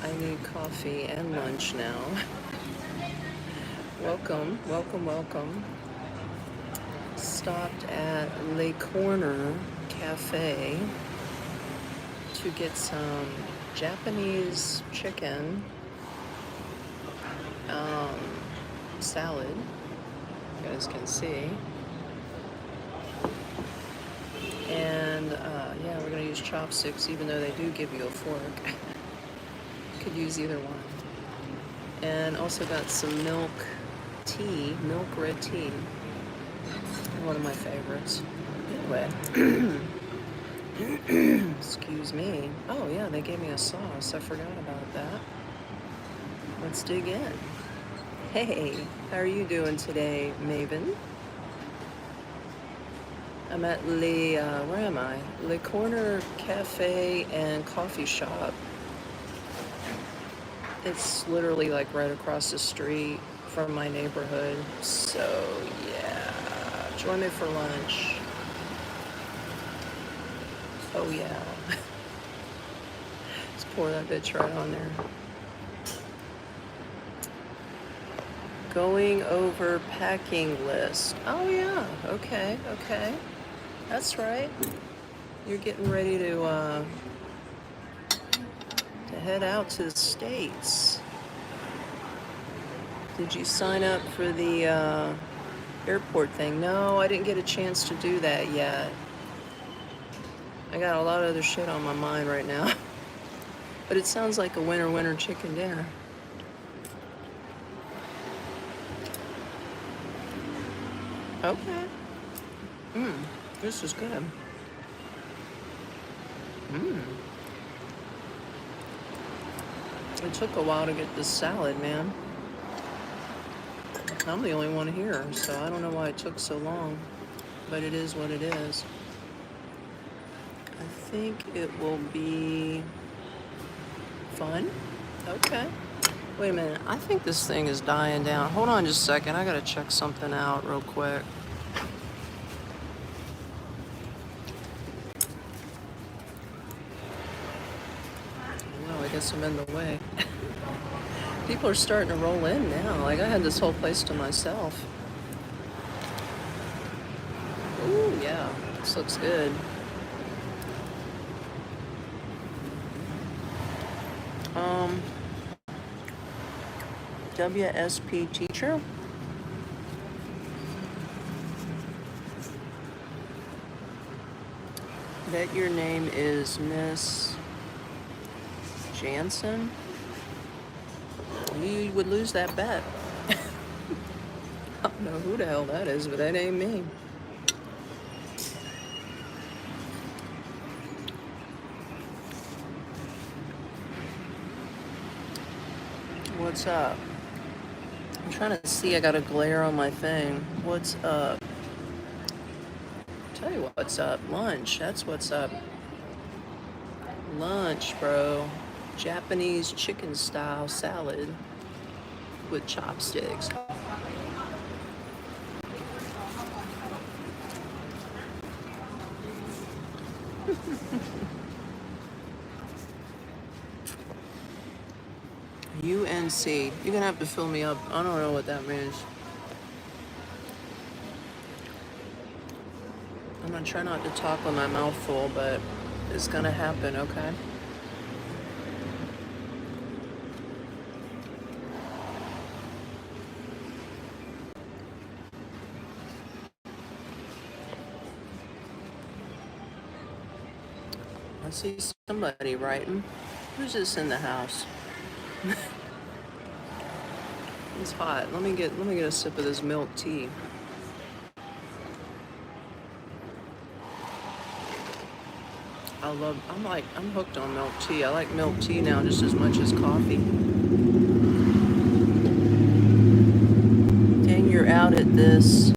I need coffee and lunch now. Welcome, welcome, welcome. Stopped at Le Corner Cafe to get some Japanese chicken um, salad, you guys can see. And yeah, we're gonna use chopsticks, even though they do give you a fork. Could use either one. And also got some milk tea, milk red tea. One of my favorites. Anyway, excuse me. Oh yeah, they gave me a sauce. I forgot about that. Let's dig in. Hey, how are you doing today, Maven? I'm at where am I? Le Corner Cafe and Coffee Shop. It's literally like right across the street from my neighborhood. So yeah, join me for lunch. Oh yeah. Let's pour that bitch right on there. Going over packing list. Oh yeah, okay. That's right. You're getting ready to head out to the States. Did you sign up for the airport thing? No, I didn't get a chance to do that yet. I got a lot of other shit on my mind right now. But it sounds like a winter chicken dinner. Okay. This is good. It took a while to get this salad, man. I'm the only one here, so I don't know why it took so long. But it is what it is. I think it will be fun. Okay. Wait a minute. I think this thing is dying down. Hold on just a second. I gotta check something out real quick. I guess I'm in the way. People are starting to roll in now. Like I had this whole place to myself. Ooh, yeah. This looks good. WSP teacher. Bet your name is Miss Jansen. You would lose that bet. I don't know who the hell that is, but that ain't me. What's up? I'm trying to see. I got a glare on my thing. What's up? Tell you what's up. Lunch. That's what's up. Lunch, bro. Japanese chicken style salad with chopsticks. UNC. You're gonna have to fill me up. I don't know what that means. I'm gonna try not to talk with my mouth full, but it's gonna happen, okay? I see somebody writing. Who's this in the house? It's hot. Let me get a sip of this milk tea. I'm hooked on milk tea. I like milk tea now just as much as coffee. Dang, you're out at this.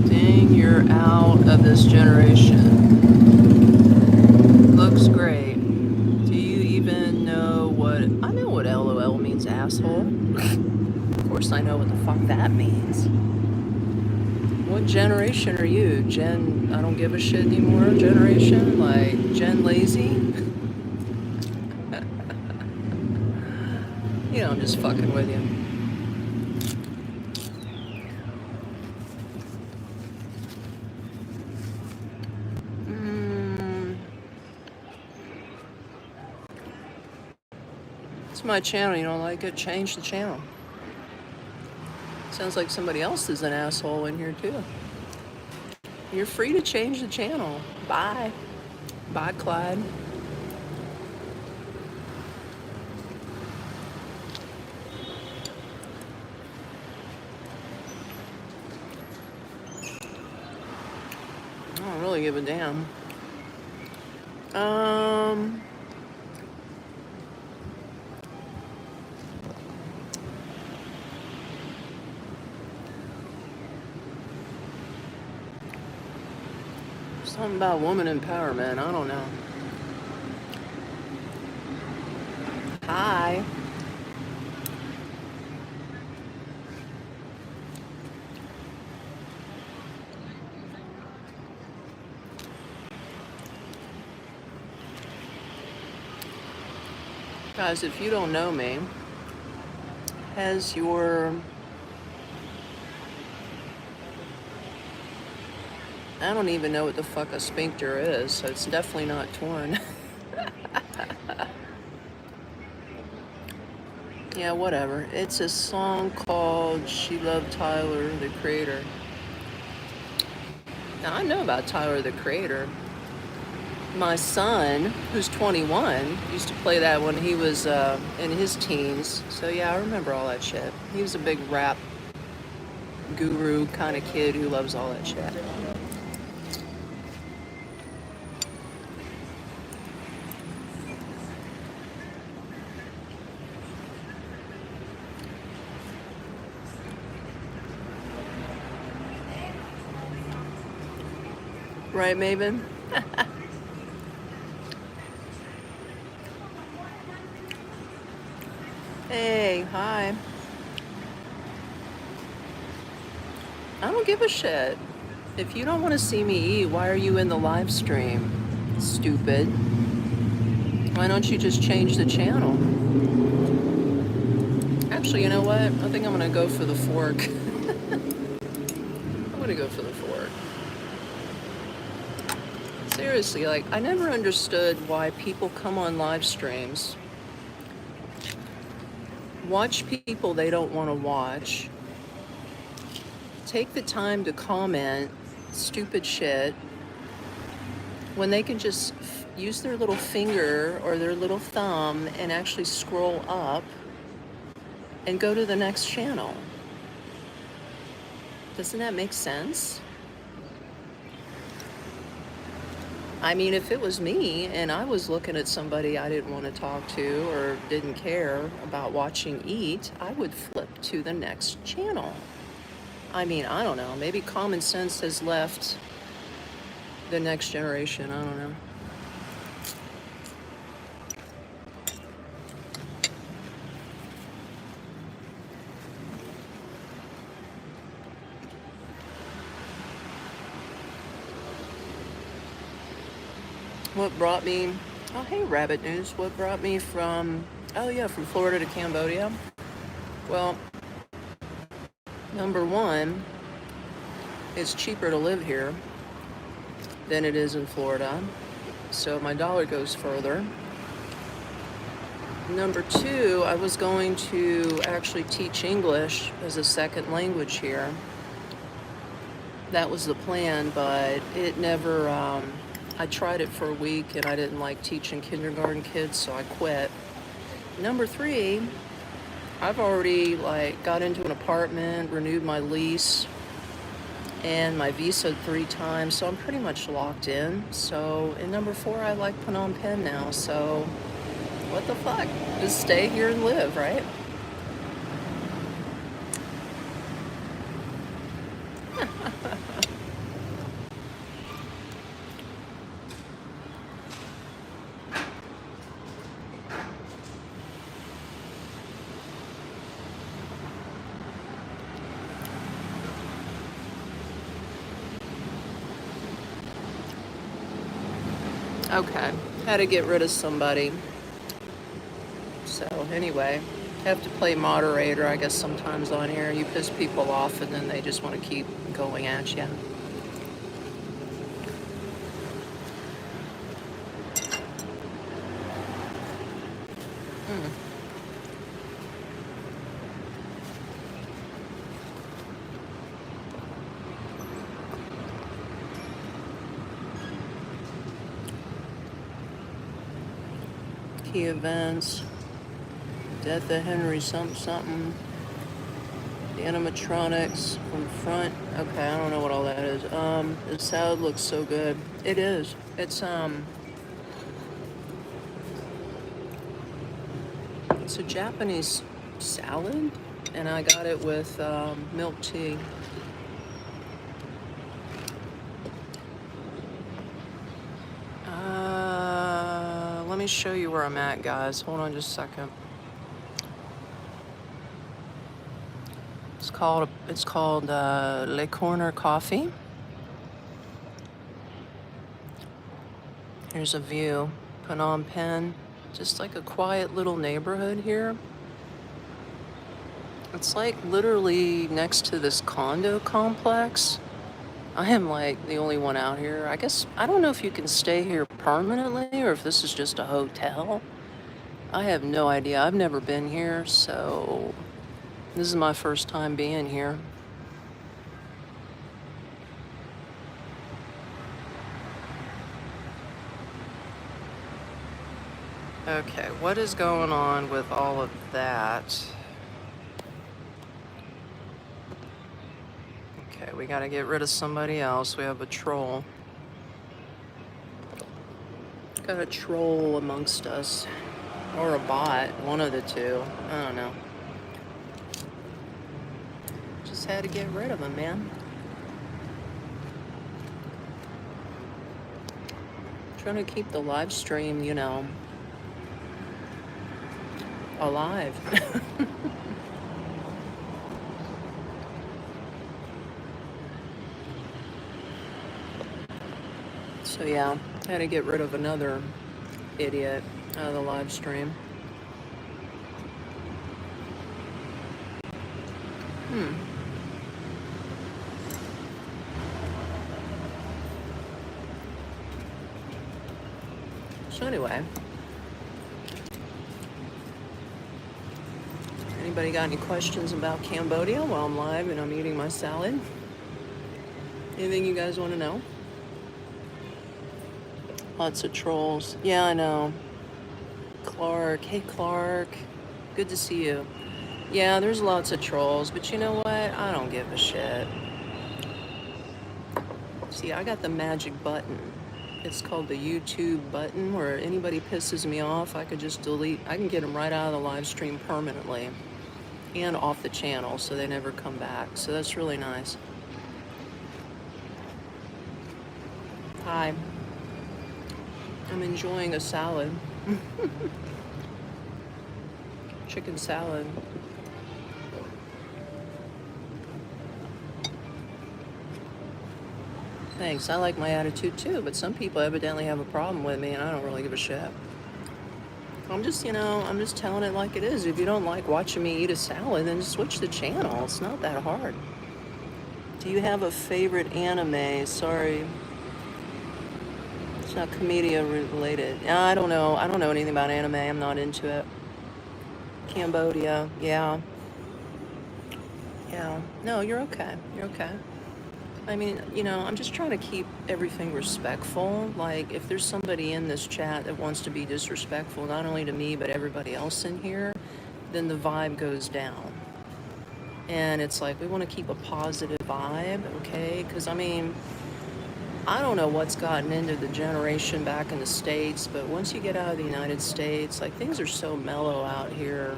Dang, you're out of this generation. Looks great. Do you even know what... I know what LOL means, asshole. Of course I know what the fuck that means. What generation are you? Gen, I don't give a shit anymore generation? Like, Gen lazy? You know, I'm just fucking with you. It's my channel. You don't like it? Change the channel. Sounds like somebody else is an asshole in here too. You're free to change the channel. Bye. Bye, Clyde. I don't really give a damn. Something about woman empowerment. I don't know. Hi. Guys, if you don't know me, has your... I don't even know what the fuck a sphincter is, so it's definitely not torn. Yeah, whatever. It's a song called She Loved Tyler, the Creator. Now, I know about Tyler, the Creator. My son, who's 21, used to play that when he was in his teens. So yeah, I remember all that shit. He was a big rap guru kind of kid who loves all that shit. Right, Maven? Hey, hi. I don't give a shit. If you don't want to see me eat, why are you in the live stream? Stupid. Why don't you just change the channel? Actually, you know what? I think I'm gonna go for the fork. I'm gonna go for the fork. Seriously, like, I never understood why people come on live streams, watch people they don't want to watch, take the time to comment stupid shit, when they can just use their little finger or their little thumb and actually scroll up and go to the next channel. Doesn't that make sense? I mean, if it was me and I was looking at somebody I didn't want to talk to or didn't care about watching eat, I would flip to the next channel. I mean, I don't know. Maybe common sense has left the next generation. I don't know. What brought me, oh hey Rabbit News, what brought me from, oh yeah, from Florida to Cambodia? Well, number one, it's cheaper to live here than it is in Florida, so my dollar goes further. Number two, I was going to actually teach English as a second language here. That was the plan, but it never, I tried it for a week and I didn't like teaching kindergarten kids, so I quit. Number three, I've already got into an apartment, renewed my lease, and my visa 3 times, so I'm pretty much locked in. So, and number four, I like Phnom Penh now, so what the fuck? Just stay here and live, right? Okay, had to get rid of somebody. So anyway, Have to play moderator, I guess, sometimes on here. You piss people off and then they just want to keep going at you. Key events. Death of Henry something. The animatronics from the front. Okay, I don't know what all that is. The salad looks so good. It is. It's a Japanese salad, and I got it with milk tea. Let me show you where I'm at, guys. Hold on just a second. It's called Le Corner Coffee. Here's a view, Phnom Penh. Just like a quiet little neighborhood here. It's like literally next to this condo complex. I am like the only one out here. I guess, I don't know if you can stay here permanently or if this is just a hotel. I have no idea. I've never been here, so this is my first time being here. Okay, what is going on with all of that? Okay, we gotta get rid of somebody else. We have a troll. Got a troll amongst us. Or a bot, one of the two. I don't know. Just had to get rid of him, man. Trying to keep the live stream, you know, alive. So yeah, had to get rid of another idiot out of the live stream. So anyway, anybody got any questions about Cambodia while I'm live and I'm eating my salad? Anything you guys want to know? Lots of trolls. Yeah, I know. Clark. Hey, Clark. Good to see you. Yeah, there's lots of trolls, but you know what? I don't give a shit. See, I got the magic button. It's called the YouTube button, where anybody pisses me off, I could just delete. I can get them right out of the live stream permanently and off the channel so they never come back. So that's really nice. Hi. I'm enjoying a salad. Chicken salad. Thanks. I like my attitude too, but some people evidently have a problem with me and I don't really give a shit. I'm just, I'm just telling it like it is. If you don't like watching me eat a salad, then just switch the channel. It's not that hard. Do you have a favorite anime? Sorry. It's not Cambodia related. I don't know. I don't know anything about anime. I'm not into it. Cambodia. Yeah. Yeah. No, you're okay. You're okay. I mean, I'm just trying to keep everything respectful. Like, if there's somebody in this chat that wants to be disrespectful, not only to me, but everybody else in here, then the vibe goes down. And it's like, we want to keep a positive vibe, okay? Because, I mean, I don't know what's gotten into the generation back in the States, but once you get out of the United States, like, things are so mellow out here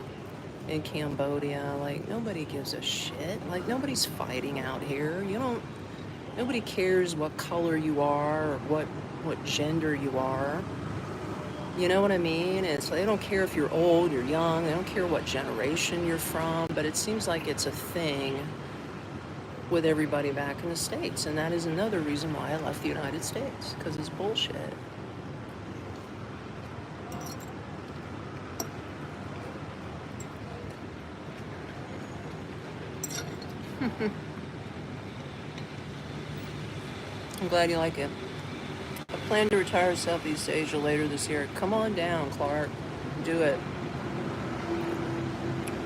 in Cambodia. Like, nobody gives a shit. Like, nobody's fighting out here. Nobody cares what color you are or what gender you are. You know what I mean? It's like, they don't care if you're old, you're young, they don't care what generation you're from, but it seems like it's a thing with everybody back in the States. And that is another reason why I left the United States, because it's bullshit. I'm glad you like it. I plan to retire to Southeast Asia later this year. Come on down, Clark. Do it.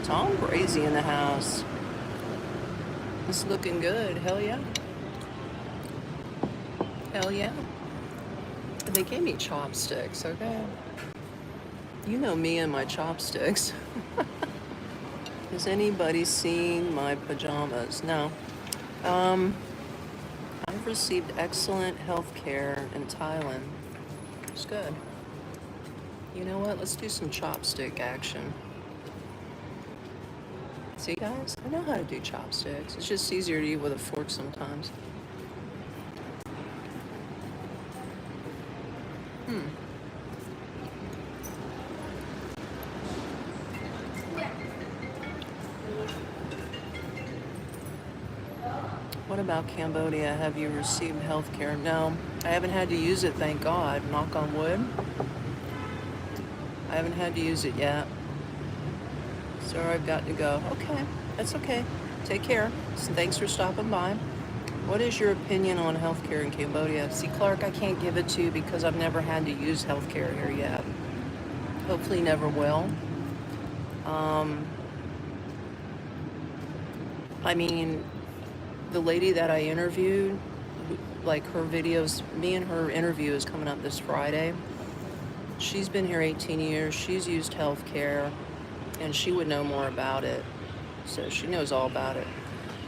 Tom Brazy in the house. It's looking good. Hell yeah. Hell yeah. They gave me chopsticks, okay? You know me and my chopsticks. Has anybody seen my pajamas? No. I've received excellent health care in Thailand. It's good. You know what? Let's do some chopstick action. See, guys? I know how to do chopsticks. It's just easier to eat with a fork sometimes. What about Cambodia? Have you received health care? No, I haven't had to use it, thank God. Knock on wood. I haven't had to use it yet. So I've got to go. Okay, that's okay. Take care. Thanks for stopping by. What is your opinion on healthcare in Cambodia? See, Clark, I can't give it to you because I've never had to use healthcare here yet. Hopefully never will. I mean, the lady that I interviewed, like her videos, me and her interview is coming up this Friday. She's been here 18 years. She's used healthcare, and she would know more about it. So she knows all about it.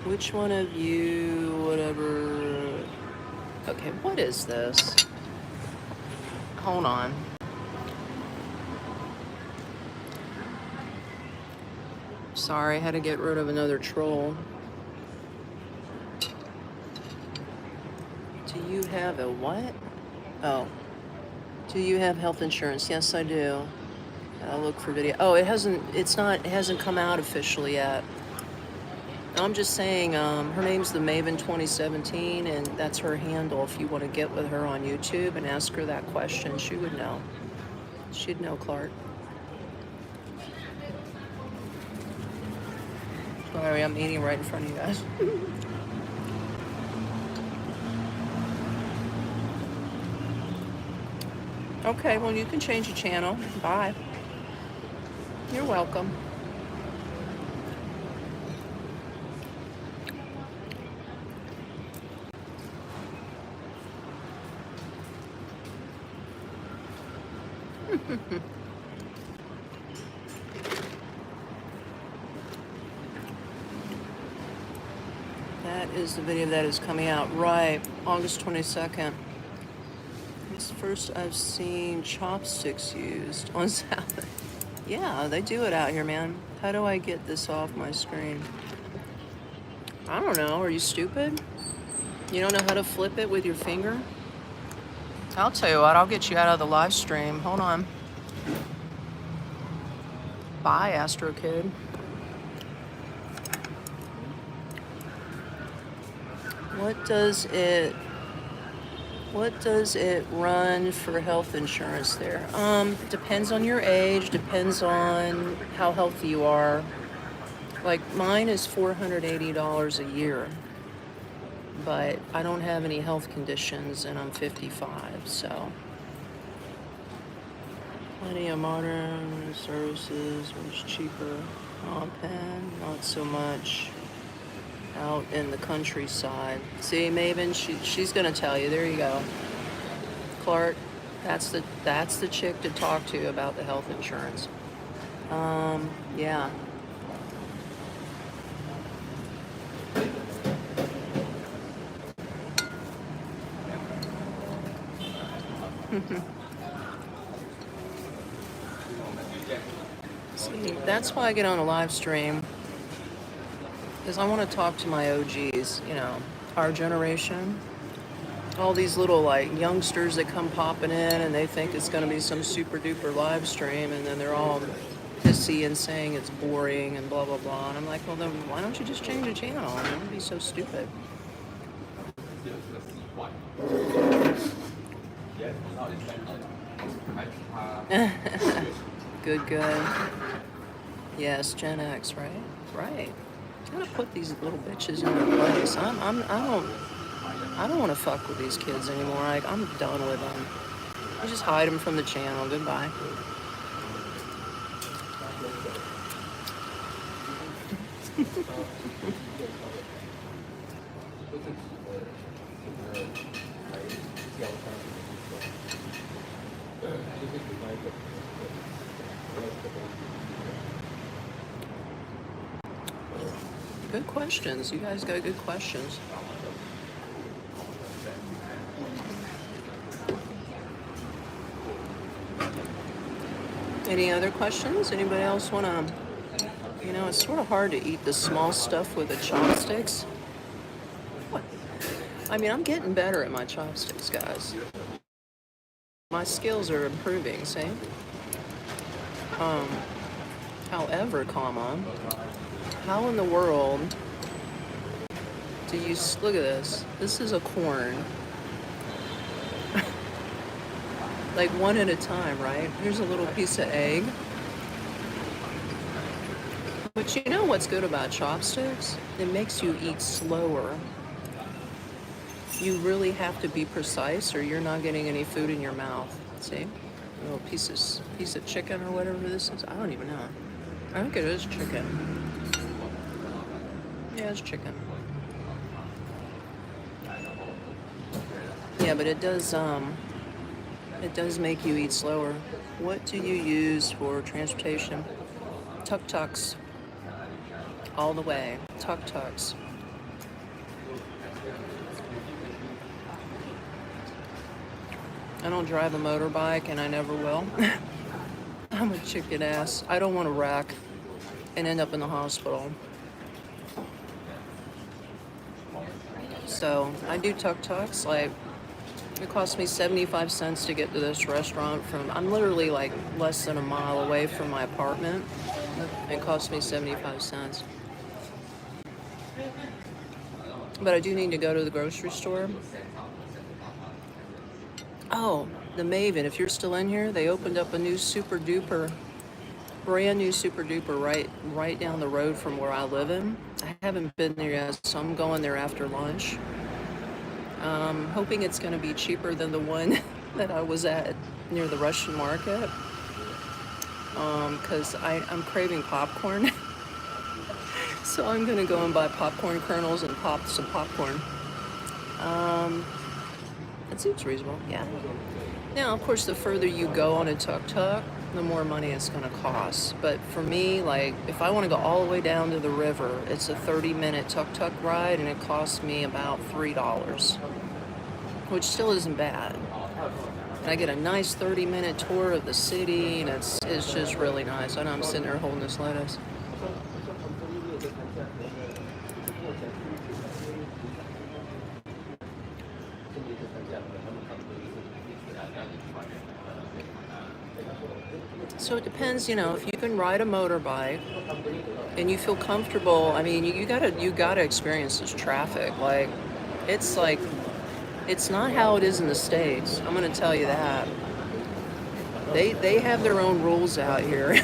Which one of you, whatever. Okay, what is this? Hold on. Sorry, I had to get rid of another troll. Do you have a what? Oh. Do you have health insurance? Yes, I do. I'll look for video. Oh, it hasn't come out officially yet. I'm just saying, her name's the Maven 2017, and that's her handle. If you want to get with her on YouTube and ask her that question, she would know. She'd know, Clark. Sorry, I'm eating right in front of you guys. Okay, well, you can change the channel. Bye. You're welcome. That is the video that is coming out, right, August 22nd. It's the first I've seen chopsticks used on salad. Yeah, they do it out here, man. How do I get this off my screen? I don't know. Are you stupid? You don't know how to flip it with your finger? I'll tell you what, I'll get you out of the live stream. Hold on. Bye, Astro Kid. What does it run for health insurance there? Depends on your age, depends on how healthy you are. Like mine is $480 a year, but I don't have any health conditions and I'm 55, so. Plenty of modern services, much cheaper. Penh, not so much. Out in the countryside. See, Maven, she's gonna tell you. There you go. Clark, that's the chick to talk to about the health insurance. Yeah. See, that's why I get on a live stream. Because I want to talk to my OGs, you know, our generation. All these little, like, youngsters that come popping in and they think it's going to be some super duper live stream, and then they're all pissy and saying it's boring and blah, blah, blah. And I'm like, well, then why don't you just change the channel? I mean, don't be so stupid. Good. Yes, Gen X, right? Right. Gotta put these little bitches in their place. I don't want to fuck with these kids anymore. Like, I'm done with them. I just hide them from the channel. Goodbye. Good questions. You guys got good questions. Any other questions? Anybody else want to... You know, it's sort of hard to eat the small stuff with the chopsticks. I mean, I'm getting better at my chopsticks, guys. My skills are improving, see? However, how in the world do you... Look at this. This is a corn. Like one at a time, right? Here's a little piece of egg. But you know what's good about chopsticks? It makes you eat slower. You really have to be precise or you're not getting any food in your mouth. See? A little piece of chicken or whatever this is. I don't even know. I think it is chicken. Yeah, it's chicken. Yeah, but it does make you eat slower. What do you use for transportation? Tuk-tuks. All the way. Tuk-tuks. I don't drive a motorbike and I never will. I'm a chicken ass. I don't want to wreck and end up in the hospital. So I do tuk-tuks. Like, it cost me 75 cents to get to this restaurant I'm literally like less than a mile away from my apartment. It cost me 75 cents. But I do need to go to the grocery store. Oh, the Maven, if you're still in here, they opened up a new brand new super duper right down the road from where I live in. I haven't been there yet, so I'm going there after lunch. Hoping it's going to be cheaper than the one that I was at near the Russian market. Because I'm craving popcorn. So I'm going to go and buy popcorn kernels and pop some popcorn. That seems reasonable, yeah. Now, of course, the further you go on a tuk-tuk, the more money it's going to cost. But for me, like, if I want to go all the way down to the river, it's a 30-minute tuk-tuk ride, and it costs me about $3, which still isn't bad. And I get a nice 30-minute tour of the city, and it's just really nice. I know I'm sitting there holding this lettuce. So it depends, you know, if you can ride a motorbike and you feel comfortable. I mean, you gotta experience this traffic. Like, it's not how it is in the States. I'm gonna tell you that. They have their own rules out here,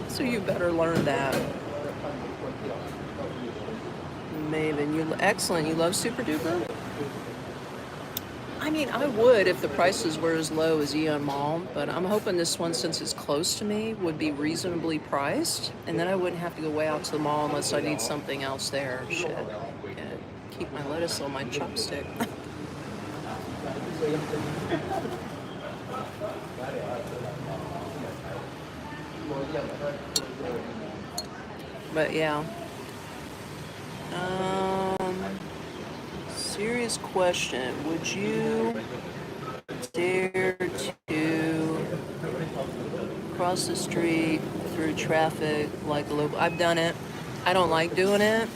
so you better learn that. Maven, excellent. You love Super Duper? I mean, I would if the prices were as low as Eon Mall, but I'm hoping this one, since it's close to me, would be reasonably priced, and then I wouldn't have to go way out to the mall unless I need something else there. Shit. Can't keep my lettuce on my chopstick. But yeah. Serious question. Would you dare to cross the street through traffic like a local? I've done it. I don't like doing it.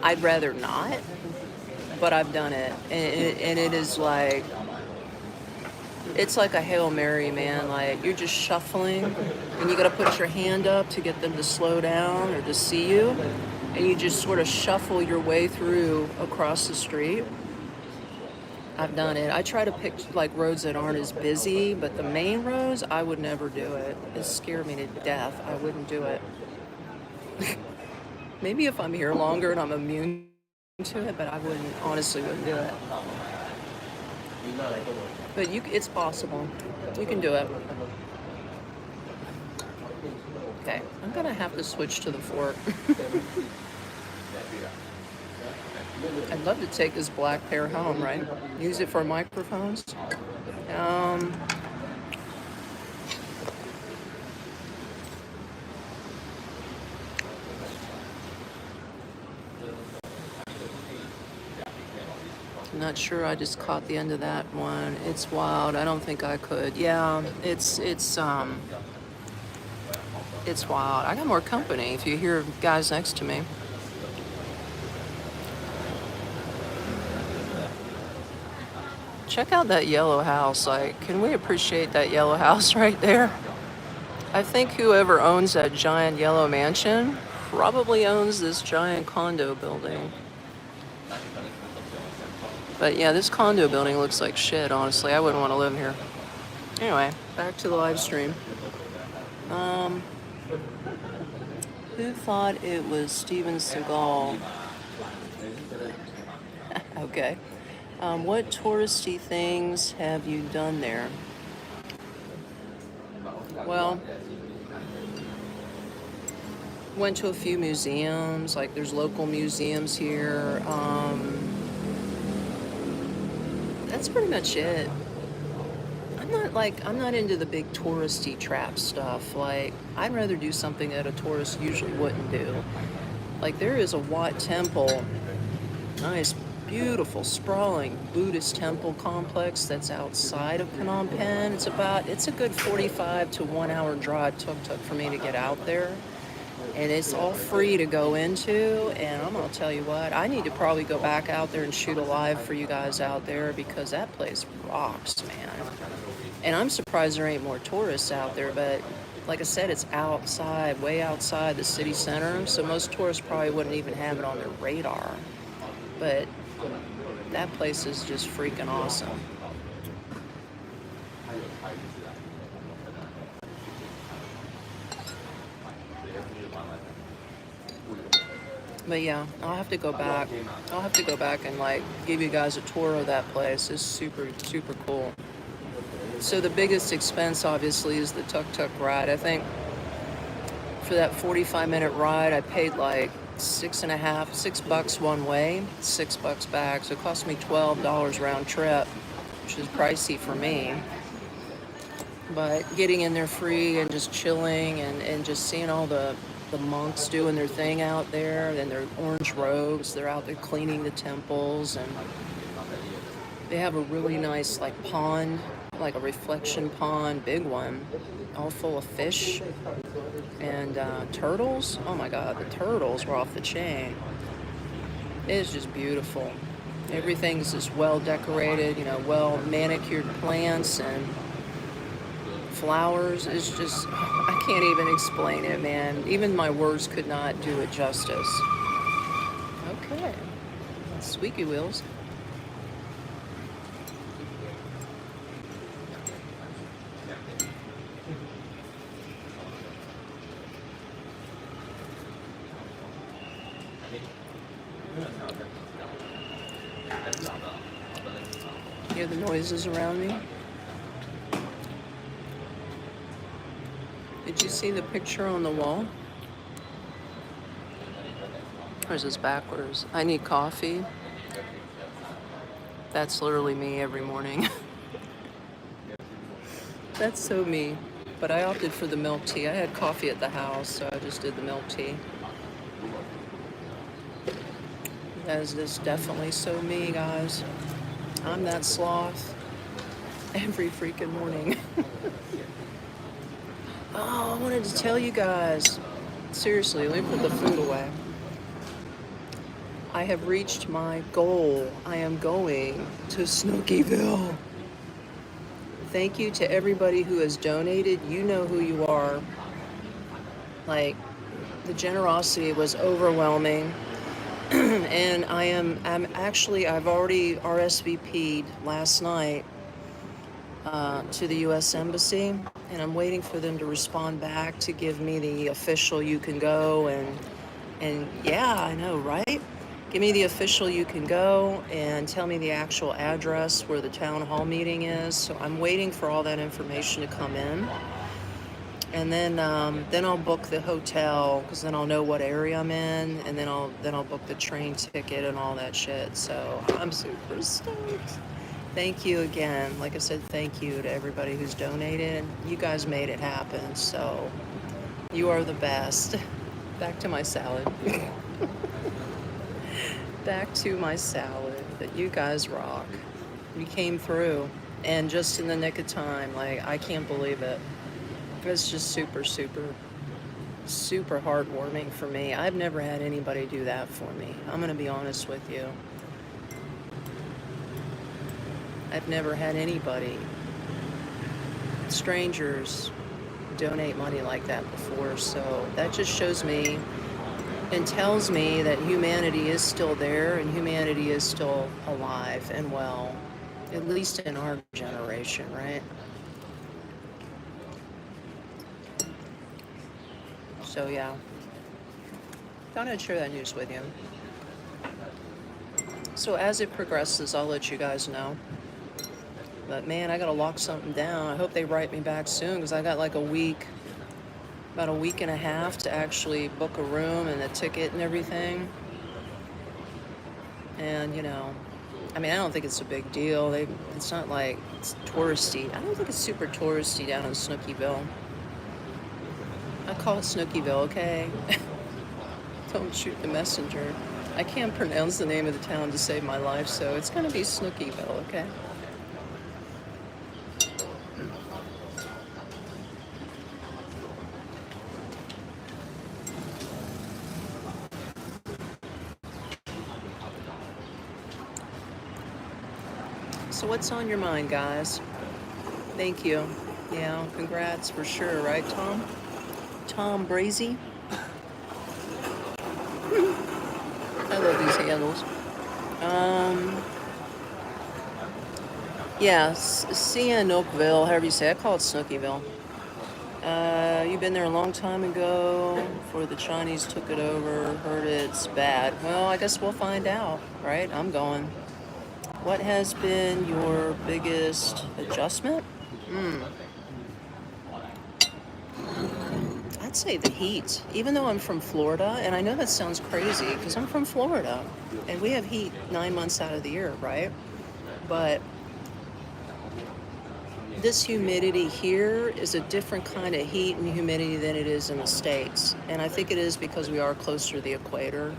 I'd rather not, but I've done it. And it is like, it's like a Hail Mary, man. Like, you're just shuffling and you got to put your hand up to get them to slow down or to see you. And you just sort of shuffle your way through across the street. I've done it. I try to pick like roads that aren't as busy, but the main roads, I would never do it. It scared me to death. I wouldn't do it. Maybe if I'm here longer and I'm immune to it, but I honestly wouldn't do it. But it's possible. You can do it. Okay, I'm gonna have to switch to the fork. I'd love to take this black pair home, right? Use it for microphones. Um, I'm not sure. I just caught the end of that one. It's wild. I don't think I could. Yeah, it's wild. I got more company if you hear guys next to me. Check out that yellow house. Like, can we appreciate that yellow house right there? I think whoever owns that giant yellow mansion probably owns this giant condo building. But yeah, this condo building looks like shit, honestly. I wouldn't want to live here. Anyway, back to the live stream. Who thought it was Steven Seagal? Okay. What touristy things have you done there? Well, went to a few museums. Like, there's local museums here. That's pretty much it. I'm not into the big touristy trap stuff. Like, I'd rather do something that a tourist usually wouldn't do. Like, there is a Wat Temple, nice, beautiful, sprawling Buddhist temple complex that's outside of Phnom Penh. It's a good 45 to 1 hour drive tuk-tuk for me to get out there. And it's all free to go into, and I'm gonna tell you what, I need to probably go back out there and shoot a live for you guys out there, because that place rocks, man. And I'm surprised there ain't more tourists out there, but like I said, it's outside, way outside the city center, so most tourists probably wouldn't even have it on their radar. But that place is just freaking awesome. But yeah, I'll have to go back. I'll have to go back and like give you guys a tour of that place. It's super, super cool. So the biggest expense obviously is the tuk-tuk ride. I think for that 45-minute ride, I paid like $6 one way, $6 back. So it cost me $12 round trip, which is pricey for me. But getting in there free and just chilling and just seeing all the monks doing their thing out there in their orange robes. They're out there cleaning the temples, and they have a really nice like pond, like a reflection pond, big one, all full of fish and turtles. Oh my God, the turtles were off the chain. It's just beautiful. Everything's just well decorated, well manicured plants and flowers. Is just, I can't even explain it, man. Even my words could not do it justice. Okay, squeaky wheels. Hear the noises around me? Did you see the picture on the wall? Or is this backwards? I need coffee. That's literally me every morning. That's so me. But I opted for the milk tea. I had coffee at the house, so I just did the milk tea. That is just definitely so me, guys. I'm that sloth every freaking morning. Oh, I wanted to tell you guys. Seriously, let me put the food away. I have reached my goal. I am going to Snookyville. Thank you to everybody who has donated. You know who you are. Like, the generosity was overwhelming. And I've already RSVP'd last night to the U.S. Embassy, and I'm waiting for them to respond back to give me the official you can go and And yeah, I know, right? Give me the official you can go and tell me the actual address where the town hall meeting is. So I'm waiting for all that information to come in. And then I'll book the hotel because then I'll know what area I'm in, and then I'll book the train ticket and all that shit. So I'm super stoked. Thank you again. Like I said, thank you to everybody who's donated. You guys made it happen. So you are the best. Back to my salad. Back to my salad. But you guys rock. You came through, and just in the nick of time. Like, I can't believe it. It's just super, super, super heartwarming for me. I've never had anybody do that for me. I'm going to be honest with you. I've never had anybody, strangers, donate money like that before. So that just shows me and tells me that humanity is still there and humanity is still alive and well, at least in our generation, right? So yeah, thought I'd share that news with you. So as it progresses, I'll let you guys know. But man, I gotta lock something down. I hope they write me back soon because I got like about a week and a half to actually book a room and a ticket and everything. And I mean, I don't think it's a big deal. It's not like it's touristy. I don't think it's super touristy down in Snookyville. I call it Snookyville, okay? Don't shoot the messenger. I can't pronounce the name of the town to save my life, so it's gonna be Snookyville, okay? So what's on your mind, guys? Thank you. Yeah, congrats for sure, right, Tom? Tom Brazy? I love these handles. Yeah, Sian Oakville, however you say it. I call it Snookyville. You've been there a long time ago before the Chinese took it over. Heard it's bad. Well, I guess we'll find out, right? I'm going. What has been your biggest adjustment? I'd say the heat. Even though I'm from Florida, and I know that sounds crazy because I'm from Florida, and we have heat 9 months out of the year, right? But this humidity here is a different kind of heat and humidity than it is in the States. And I think it is because we are closer to the equator.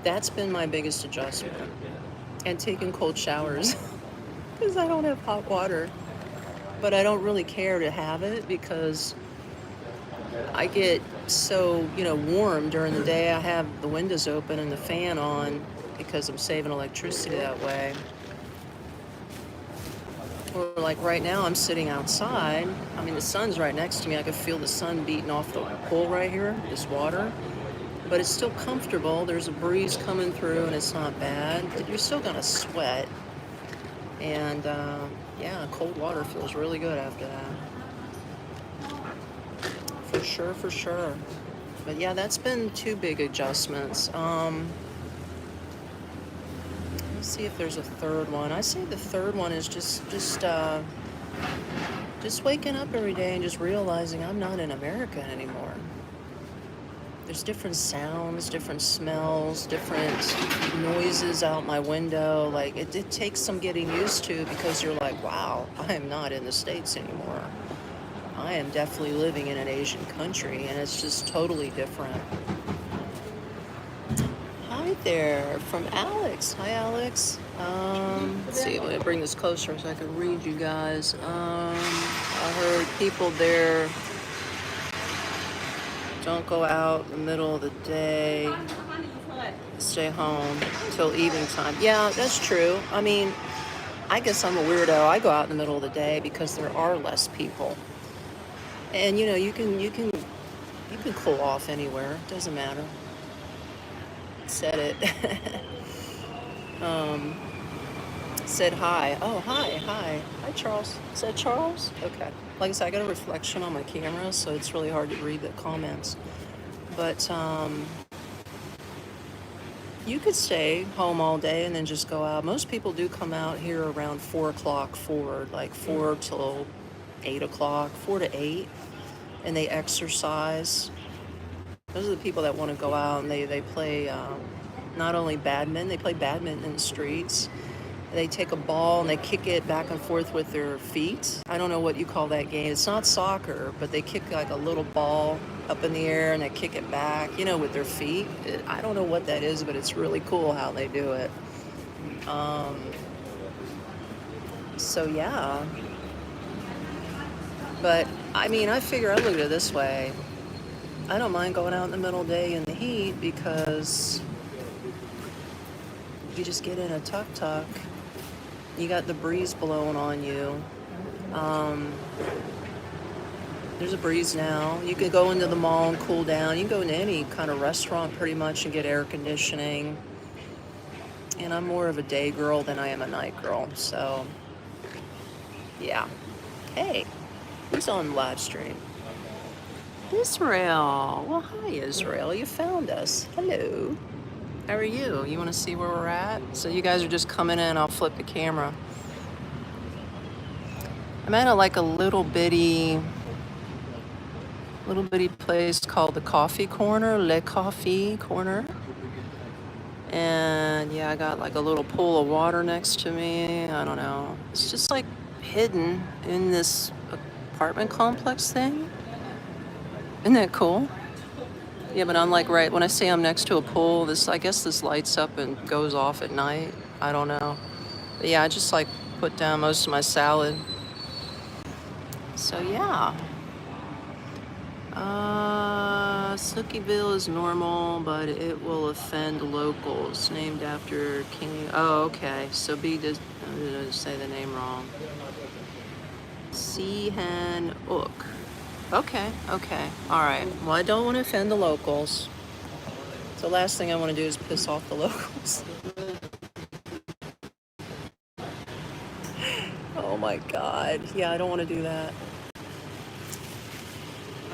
That's been my biggest adjustment. And taking cold showers because I don't have hot water. But I don't really care to have it because I get so, warm during the day. I have the windows open and the fan on because I'm saving electricity that way. Or like right now, I'm sitting outside. I mean, the sun's right next to me. I can feel the sun beating off the pool right here, this water. But it's still comfortable. There's a breeze coming through and it's not bad. You're still gonna sweat. And yeah, cold water feels really good after that. For sure, for sure. But yeah, that's been two big adjustments. Let's see if there's a third one. I say the third one is just waking up every day and just realizing I'm not in America anymore. There's different sounds, different smells, different noises out my window. Like it takes some getting used to because you're like, wow, I am not in the States anymore. I am definitely living in an Asian country and it's just totally different. Hi there, from Alex. Hi, Alex. Let's see, let me bring this closer so I can read you guys. I heard people there don't go out in the middle of the day, stay home till evening time. Yeah, that's true. I mean, I guess I'm a weirdo. I go out in the middle of the day because there are less people. And you can cool off anywhere. It doesn't matter. Said it. Said hi. Oh, hi. Hi, Charles. Said Charles? Okay. Like I said, I got a reflection on my camera, so it's really hard to read the comments. But you could stay home all day and then just go out. Most people do come out here around 4 o'clock forward, like 4 till 8 o'clock, 4 to 8, and they exercise. Those are the people that want to go out and they play not only badminton, they play badminton in the streets. They take a ball and they kick it back and forth with their feet. I don't know what you call that game. It's not soccer, but they kick like a little ball up in the air and they kick it back, with their feet. I don't know what that is, but it's really cool how they do it. So yeah. But I mean, I figure I look at it this way. I don't mind going out in the middle of the day in the heat because you just get in a tuk-tuk. You got the breeze blowing on you. There's a breeze now. You can go into the mall and cool down. You can go into any kind of restaurant pretty much and get air conditioning. And I'm more of a day girl than I am a night girl. So, yeah. Hey, who's on live stream? Israel. Well, hi, Israel. You found us. Hello. How are you? You want to see where we're at? So you guys are just coming in. I'll flip the camera. I'm at a little bitty place called the Coffee Corner, Le Coffee Corner. And yeah, I got like a little pool of water next to me. I don't know. It's just like hidden in this apartment complex thing. Isn't that cool? Yeah, but I'm like right when I say I'm next to a pool, I guess this lights up and goes off at night. I don't know. But yeah, I just like put down most of my salad. So yeah. Snookyville is normal, but it will offend locals. Named after King. Oh, okay. So I didn't say the name wrong. Sihan Ook. Okay. All right. Well, I don't want to offend the locals. So the last thing I want to do is piss off the locals. Oh my God. Yeah, I don't want to do that.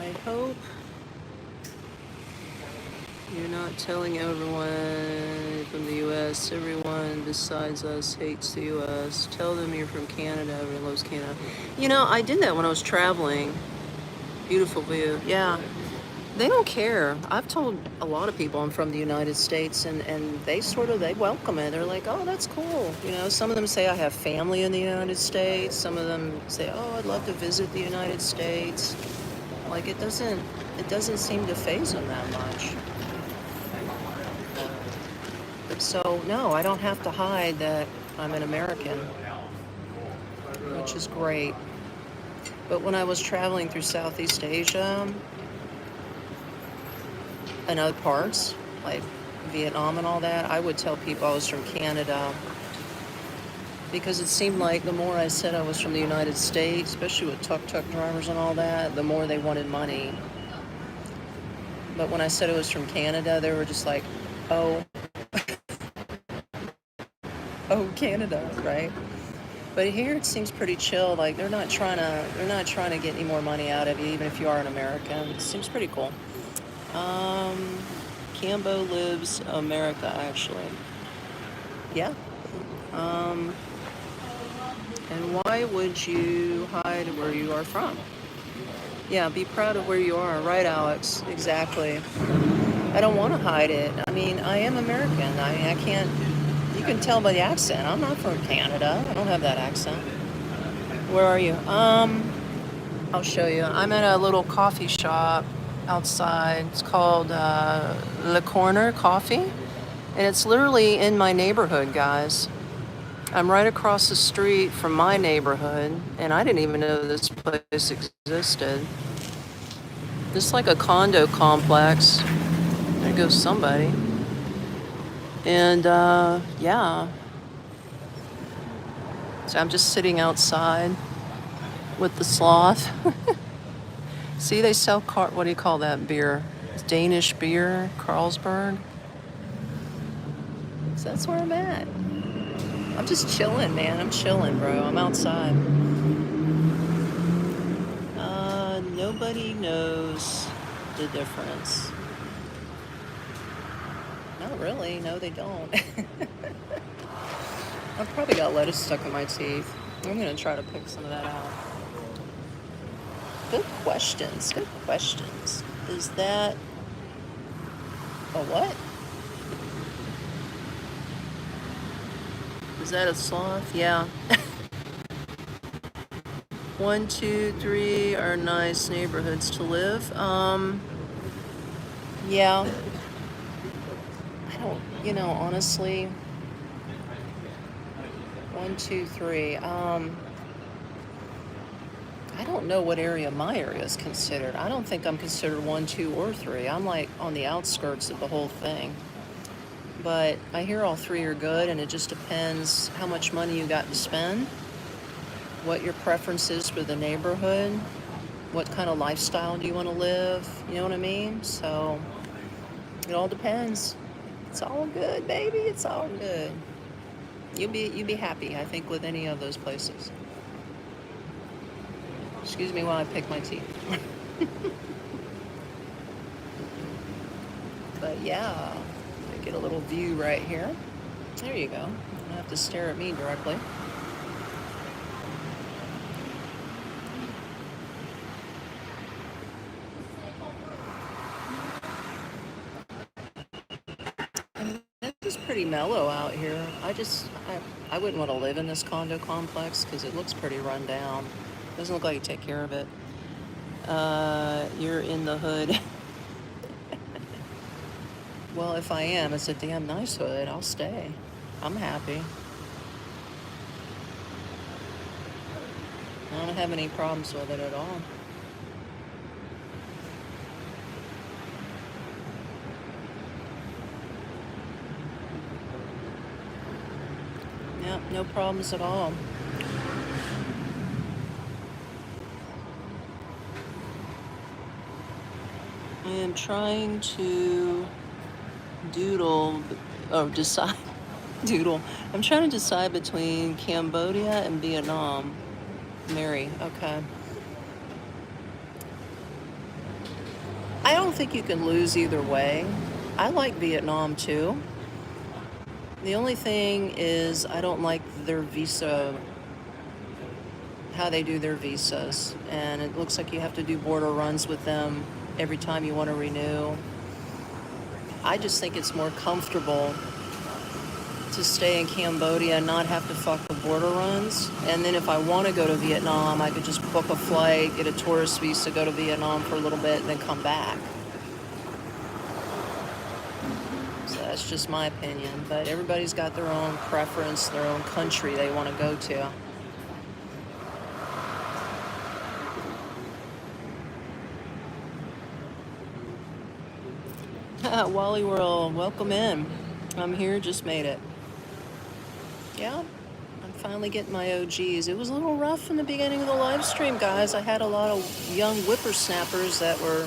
I hope you're not telling everyone from the U.S. Everyone besides us hates the U.S. Tell them you're from Canada. Everyone loves Canada. I did that when I was traveling. Beautiful view. Yeah. They don't care. I've told a lot of people I'm from the United States, and they welcome it. They're like, oh, that's cool. Some of them say I have family in the United States. Some of them say, oh, I'd love to visit the United States. Like, it doesn't seem to faze them that much. So, no, I don't have to hide that I'm an American, which is great. But when I was traveling through Southeast Asia and other parts, like Vietnam and all that, I would tell people I was from Canada because it seemed like the more I said I was from the United States, especially with tuk-tuk drivers and all that, the more they wanted money. But when I said it was from Canada, they were just like, oh, oh, Canada, right? But here it seems pretty chill. Like they're not trying to get any more money out of you, even if you are an American. It seems pretty cool. Cambo lives America, actually. Yeah. And why would you hide where you are from? Yeah, be proud of where you are. Right, Alex? Exactly. I don't want to hide it. I mean, I am American. I can't... You can tell by the accent. I'm not from Canada. I don't have that accent. Where are you? I'll show you. I'm at a little coffee shop outside. It's called Le Corner Coffee. And it's literally in my neighborhood, guys. I'm right across the street from my neighborhood, and I didn't even know this place existed. It's like a condo complex. There goes somebody. And, yeah. So I'm just sitting outside with the sloth. See, they sell, what do you call that beer? It's Danish beer, Carlsberg. So that's where I'm at. I'm just chilling, man. I'm chilling, bro. I'm outside. Nobody knows the difference. Not really. No, they don't. I've probably got lettuce stuck in my teeth. I'm going to try to pick some of that out. Good questions. Good questions. Is that a what? Is that a sloth? Yeah. 1, 2, 3 are nice neighborhoods to live. Yeah. I don't, honestly, 1, 2, 3. I don't know what area my area is considered. I don't think I'm considered 1, 2, or 3. I'm like on the outskirts of the whole thing. But I hear all 3 are good, and it just depends how much money you got to spend, what your preference is for the neighborhood, what kind of lifestyle do you want to live, you know what I mean? So it all depends. It's all good, baby. It's all good. You'll be happy, I think, with any of those places. Excuse me while I pick my teeth. But yeah, I get a little view right here. There you go. You don't have to stare at me directly. It's pretty mellow out here. I wouldn't want to live in this condo complex because it looks pretty run down. Doesn't look like you take care of it. You're in the hood. Well, if I am, it's a damn nice hood. I'll stay. I'm happy. I don't have any problems with it at all. Yep, no problems at all. I am trying to decide. I'm trying to decide between Cambodia and Vietnam. Mary, okay. I don't think you can lose either way. I like Vietnam too. The only thing is I don't like their visa, how they do their visas. And it looks like you have to do border runs with them every time you want to renew. I just think it's more comfortable to stay in Cambodia and not have to fuck the border runs. And then if I want to go to Vietnam, I could just book a flight, get a tourist visa, go to Vietnam for a little bit, and then come back. So that's just my opinion. But everybody's got their own preference, their own country they want to go to. Wally World, welcome in. I'm here, just made it. Yeah, I'm finally getting my OGs. It was a little rough in the beginning of the live stream, guys. I had a lot of young whippersnappers that were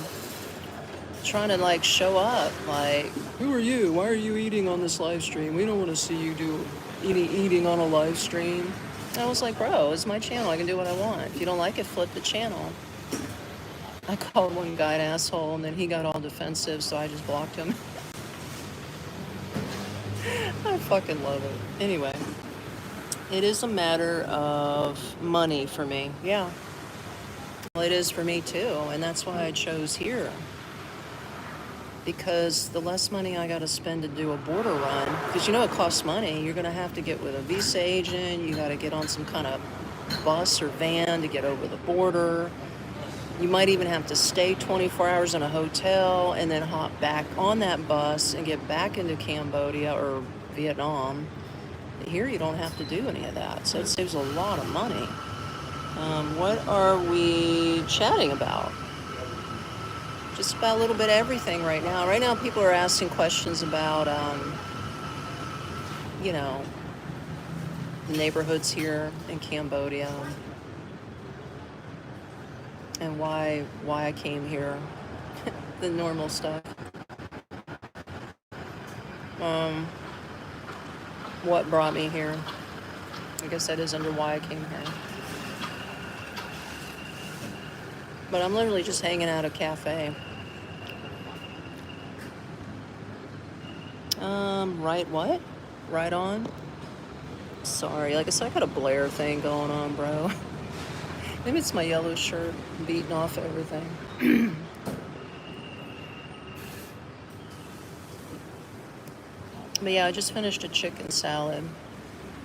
trying to like show up. Like, who are you? Why are you eating on this live stream? We don't want to see you do eating on a live stream. And I was like, bro, it's my channel. I can do what I want. If you don't like it, flip the channel. I called one guy an asshole, and then he got all defensive, so I just blocked him. I fucking love it. Anyway, it is a matter of money for me. Yeah. Well, it is for me too, and that's why I chose here. Because the less money I got to spend to do a border run, because it costs money. You're going to have to get with a visa agent. You got to get on some kind of bus or van to get over the border. You might even have to stay 24 hours in a hotel and then hop back on that bus and get back into Cambodia or Vietnam. Here you don't have to do any of that, so it saves a lot of money. What are we chatting about? Just about a little bit of everything right now. Right now people are asking questions about, the neighborhoods here in Cambodia. And why I came here, the normal stuff. What brought me here? I guess that is under why I came here. But I'm literally just hanging out at a cafe. Right what? Right on? Sorry, like I said, I got a Blair thing going on, bro. Maybe it's my yellow shirt beating off everything. But yeah, I just finished a chicken salad.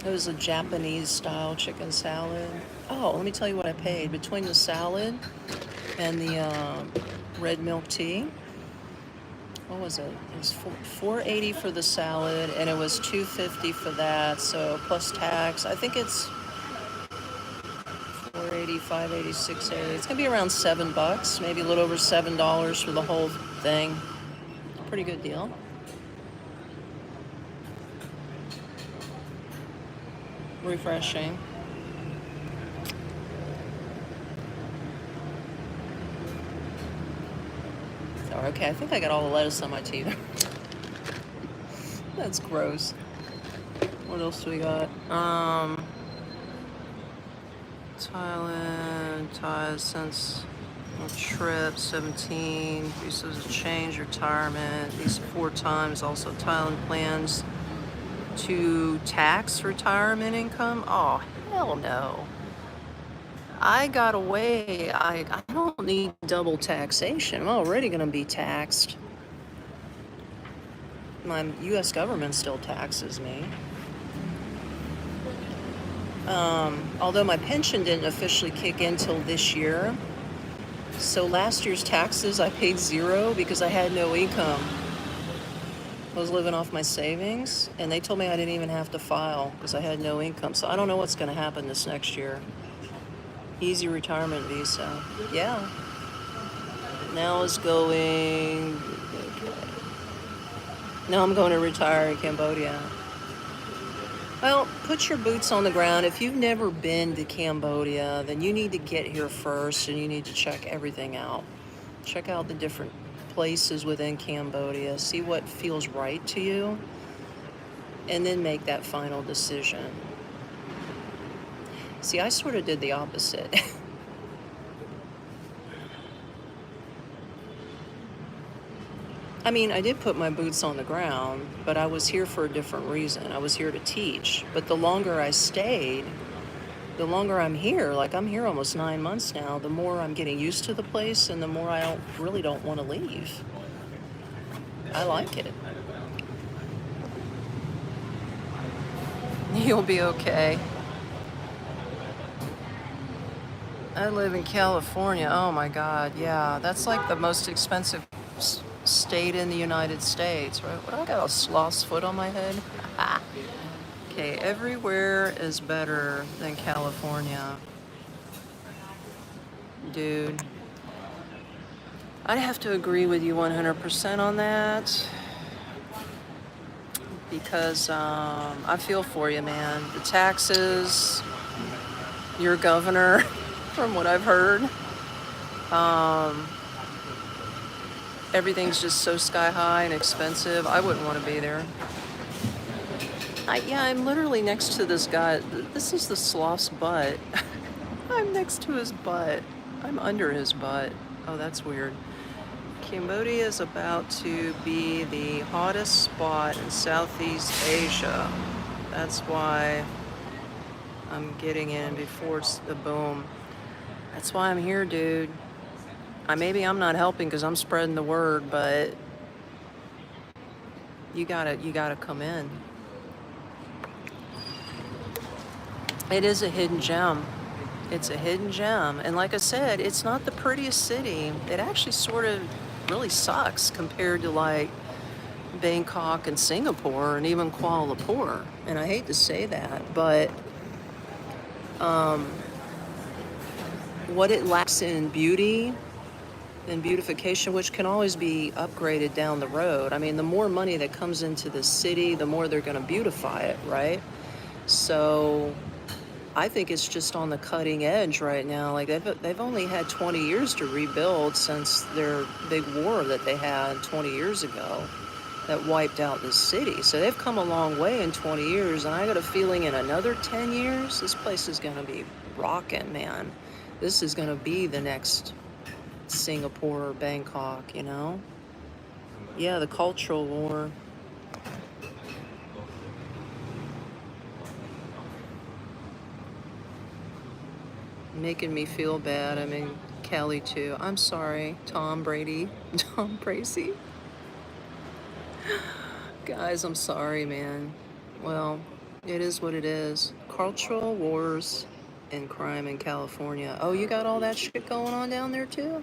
It was a Japanese style chicken salad. Oh, let me tell you what I paid. Between the salad and the red milk tea, what was it? It was $4.80 for the salad, and it was $2.50 for that. So plus tax, I think it's 4.80, 5.80, 6.80. It's gonna be around $7, maybe a little over $7 for the whole thing. Pretty good deal. Refreshing. Oh, okay, I think I got all the lettuce on my teeth. That's gross. What else do we got? Thailand, since trip, 17, pieces of change, retirement, these 4 times. Also, Thailand plans to tax retirement income. Oh, hell no. I got away. I don't need double taxation. I'm already going to be taxed. My U.S. government still taxes me. Although my pension didn't officially kick in till this year. So last year's taxes, I paid 0 because I had no income. I was living off my savings, and they told me I didn't even have to file because I had no income. So I don't know what's going to happen this next year. Easy retirement visa. Yeah. Now is going... Now I'm going to retire in Cambodia. Well, put your boots on the ground. If you've never been to Cambodia, then you need to get here first, and you need to check everything out. Check out the different places within Cambodia. See what feels right to you, and then make that final decision. See, I sort of did the opposite. I mean, I did put my boots on the ground, but I was here for a different reason. I was here to teach. But the longer I stayed, the longer I'm here, like I'm here almost 9 months now, the more I'm getting used to the place and the more I really don't want to leave. I like it. You'll be okay. I live in California. Oh my God, yeah. That's like the most expensive state in the United States, right? What, I got a sloth's foot on my head? Okay, everywhere is better than California. Dude. I'd have to agree with you 100% on that. Because I feel for you, man. The taxes, your governor, from what I've heard. Everything's just so sky high and expensive. I wouldn't want to be there. Yeah, I'm literally next to this guy. This is the sloth's butt. I'm next to his butt. I'm under his butt. Oh, that's weird. Cambodia is about to be the hottest spot in Southeast Asia. That's why I'm getting in before it's the boom. That's why I'm here, dude. Maybe I'm not helping because I'm spreading the word, but you gotta come in. It is a hidden gem. It's a hidden gem. And like I said, it's not the prettiest city. It actually sort of really sucks compared to like Bangkok and Singapore and even Kuala Lumpur. And I hate to say that, but what it lacks in beauty and beautification, which can always be upgraded down the road. I mean, the more money that comes into the city, the more they're going to beautify it, right? So I think it's just on the cutting edge right now. Like they've only had 20 years to rebuild since their big war that they had 20 years ago that wiped out the city. So they've come a long way in 20 years, and I got a feeling in another 10 years, this place is going to be rocking, man. This is going to be the next Singapore or Bangkok, you know? Yeah, the cultural war. making me feel bad. I mean, Callie too. I'm sorry, Tom Brady, Tom Bracey. Guys, I'm sorry, man. Well, it is what it is. Cultural wars and crime in California. Oh, you got all that shit going on down there too?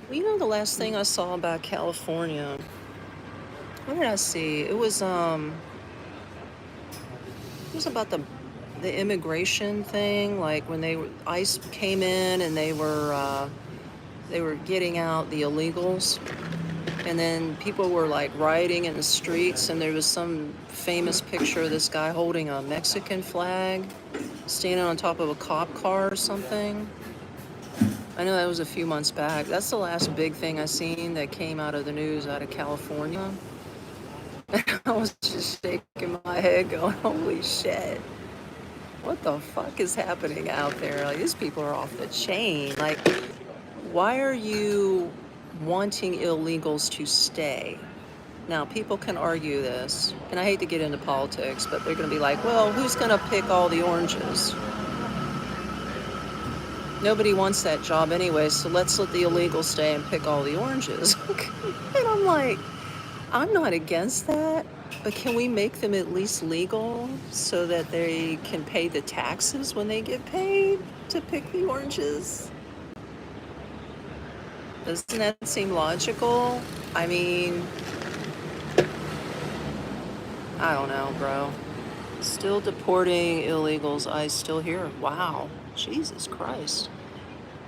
Well, you know the last thing I saw about California. What did I see? It was about the immigration thing, like when ICE came in and they were getting out the illegals, and then people were like rioting in the streets, and there was some famous picture of this guy holding a Mexican flag, standing on top of a cop car or something. I know that was a few months back. That's the last big thing I seen that came out of the news out of California. I was just shaking my head going, holy shit. What the fuck is happening out there? Like, these people are off the chain. Like, why are you wanting illegals to stay? Now, people can argue this, and I hate to get into politics, but they're going to be like, well, who's going to pick all the oranges? Nobody wants that job anyway, so let's let the illegals stay and pick all the oranges. And I'm like, I'm not against that, but can we make them at least legal so that they can pay the taxes when they get paid to pick the oranges? Doesn't that seem logical? I mean, I don't know, bro. Still deporting illegals. I still hear. Wow. Jesus Christ.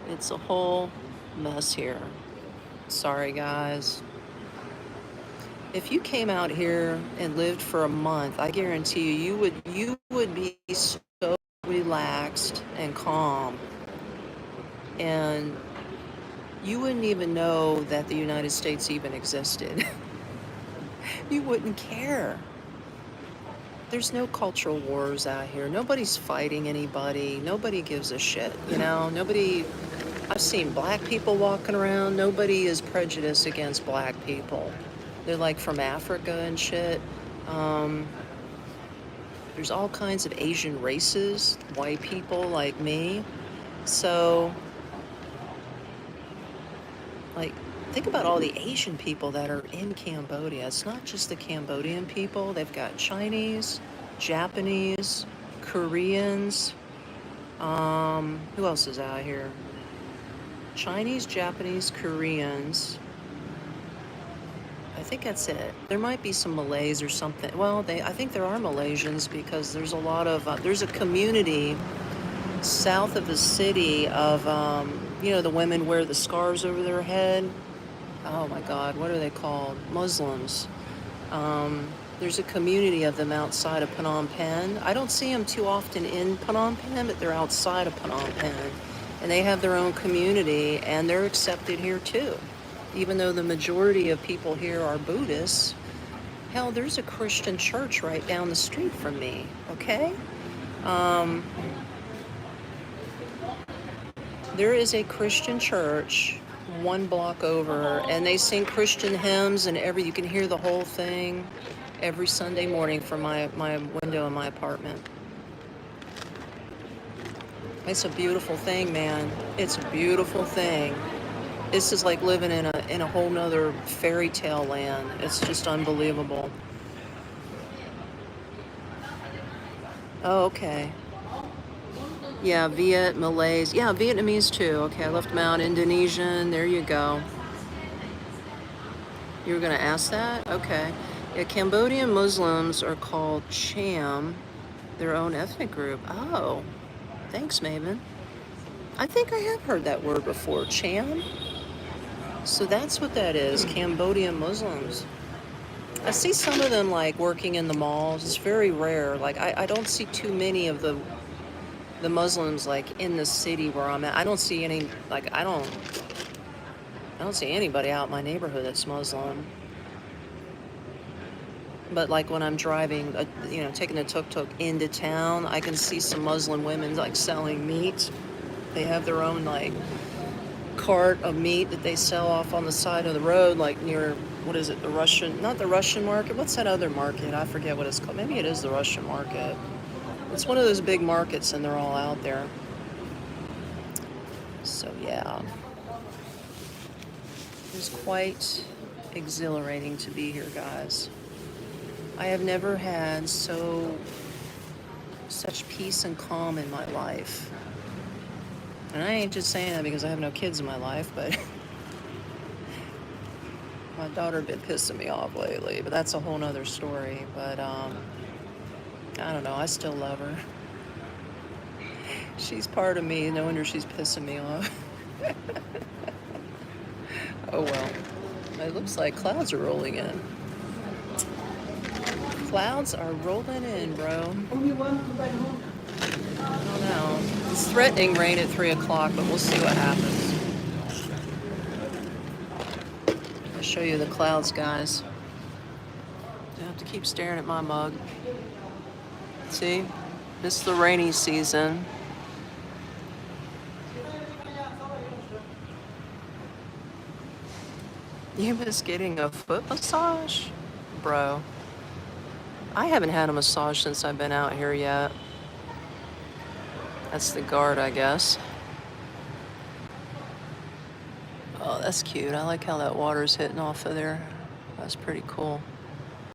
It's a whole mess here. Sorry, guys. If you came out here and lived for a month, I guarantee you would be so relaxed and calm, and you wouldn't even know that the United States even existed. You wouldn't care. There's no cultural wars out here. Nobody's fighting anybody. Nobody gives a shit, you know? I've seen black people walking around. Nobody is prejudiced against black people. They're like from Africa and shit. There's all kinds of Asian races, white people like me. So, like, think about all the Asian people that are in Cambodia. It's not just the Cambodian people. They've got Chinese, Japanese, Koreans. Who else is out here? Chinese, Japanese, Koreans. I think that's it. There might be some Malays or something. Well, I think there are Malaysians because there's a lot of, there's a community south of the city of, the women wear the scarves over their head. Oh my God, what are they called? Muslims. There's a community of them outside of Phnom Penh. I don't see them too often in Phnom Penh, but they're outside of Phnom Penh. And they have their own community, and they're accepted here too. Even though the majority of people here are Buddhists, hell, there's a Christian church right down the street from me, okay? There is a Christian church 1 block over, and they sing Christian hymns and you can hear the whole thing every Sunday morning from my window in my apartment. It's a beautiful thing, man. It's a beautiful thing. This is like living in a whole nother fairy tale land. It's just unbelievable. Oh, okay. Yeah, Malays. Yeah, Vietnamese too. Okay, I left them out. Indonesian. There you go. You were going to ask that? Okay. Yeah, Cambodian Muslims are called Cham, their own ethnic group. Oh, thanks, Maven. I think I have heard that word before. Cham? So that's what that is, Cambodian Muslims. I see some of them like working in the malls. It's very rare. Like I don't see too many of the Muslims like in the city where I'm at. I don't see any, like I don't see anybody out in my neighborhood that's Muslim. But like when I'm driving, taking a tuk-tuk into town, I can see some Muslim women like selling meat. They have their own like cart of meat that they sell off on the side of the road, like near, what is it, not the Russian market, what's that other market? I forget what it's called. Maybe it is the Russian market. It's one of those big markets and they're all out there. So yeah, it was quite exhilarating to be here, guys. I have never had such peace and calm in my life. And I ain't just saying that because I have no kids in my life, but my daughter been pissing me off lately, but that's a whole nother story. But I don't know, I still love her. She's part of me, no wonder she's pissing me off. Oh well. It looks like clouds are rolling in. Clouds are rolling in, bro. I don't know. It's threatening rain at 3 o'clock, but we'll see what happens. I'll show you the clouds, guys. You have to keep staring at my mug. See? This is the rainy season. You miss getting a foot massage? Bro, I haven't had a massage since I've been out here yet. That's the guard, I guess. Oh, that's cute. I like how that water's hitting off of there. That's pretty cool.